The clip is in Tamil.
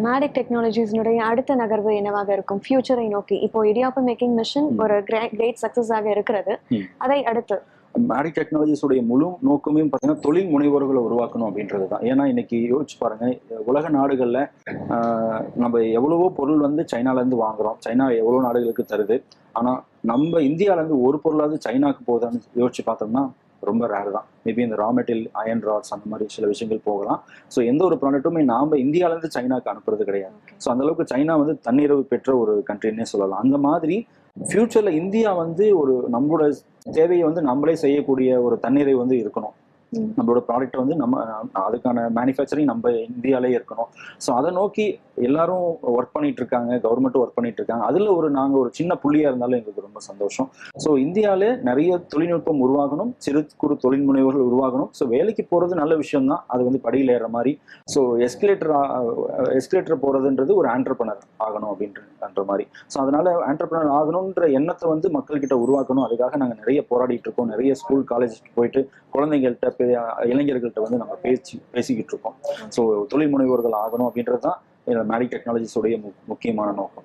மேடிக் டெக்னாலஜிஸ்னுடைய அடுத்த நகர்வு என்னவாக இருக்கும் ஃபியூச்சரை நோக்கி? இப்போ இடியாப்பம் மேக்கிங் மிஷின் ஒரு கிரேட் சக்சஸ் ஆக இருக்கிறது. அதை அடுத்து மேடிக் டெக்னாலஜிஸுடைய முழு நோக்கமே பார்த்தீங்கன்னா தொழில் முனைவோர்களை உருவாக்கணும் அப்படின்றது தான். ஏன்னா இன்னைக்கு யோசிச்சு பாருங்க, உலக நாடுகளில் நம்ம எவ்வளவோ பொருள் வந்து சைனாலேருந்து வாங்குறோம். சைனா எவ்வளோ நாடுகளுக்கு தருது. ஆனால் நம்ம இந்தியாவிலேருந்து ஒரு பொருளாவது சைனாக்கு போகுதான்னு யோசிச்சு பார்த்தோம்னா ரொம்ப ரேர் தான். மேபி இந்த ரா மெட்டீரியல் அயன் ராட்ஸ் அந்த மாதிரி சில விஷயங்கள் போகலாம். ஸோ எந்த ஒரு ப்ராடக்ட்டுமே நாம் இந்தியாவிலேருந்து சைனாக்கு அனுப்புறது கிடையாது. ஸோ அந்த அளவுக்கு சைனா வந்து தன்னிறைவு பெற்ற ஒரு கண்ட்ரின்னே சொல்லலாம். அந்த மாதிரி ஃபியூச்சர்ல இந்தியா வந்து ஒரு நம்மளோட தேவையை வந்து நம்மளே செய்யக்கூடிய ஒரு தன்னிறைவு வந்து இருக்கணும். நம்மளோட ப்ராடக்ட் வந்து நம்ம அதுக்கான மேனுஃபேக்சரிங் நம்ம இந்தியாவிலே இருக்கணும். ஸோ அதை நோக்கி எல்லாரும் ஒர்க் பண்ணிட்டு இருக்காங்க, கவர்மெண்ட்டும் ஒர்க் பண்ணிட்டு இருக்காங்க. அதில் நாங்கள் ஒரு சின்ன புள்ளியா இருந்தாலும் எங்களுக்கு ரொம்ப சந்தோஷம். ஸோ இந்தியாவிலே நிறைய தொழில்நுட்பம் உருவாகணும், சிறு குறு தொழில் முனைவர்கள் உருவாகணும். ஸோ வேலைக்கு போகிறது நல்ல விஷயம் தான், அது வந்து படியில் ஏற மாதிரி. ஸோ எஸ்கலேட்டர் போகிறதுன்றது ஒரு ஆண்டர்பிரனர் ஆகணும் அப்படின்ற மாதிரி. ஸோ அதனால ஆண்டர்பிரனர் ஆகணுன்ற எண்ணத்தை வந்து மக்கள்கிட்ட உருவாக்கணும். அதுக்காக நாங்கள் நிறைய போராடிட்டு இருக்கோம். நிறைய ஸ்கூல் காலேஜுக்கு போயிட்டு குழந்தைங்கள்ட்ட இளைஞர்கள்ட்ட வந்து நம்ம பேசிக்கிட்டு இருக்கோம். ஸோ தொழில் முனைவோர்கள் ஆகணும் அப்படின்றது தான் மேடிக் டெக்னாலஜிஸோடைய முக்கியமான நோக்கம்.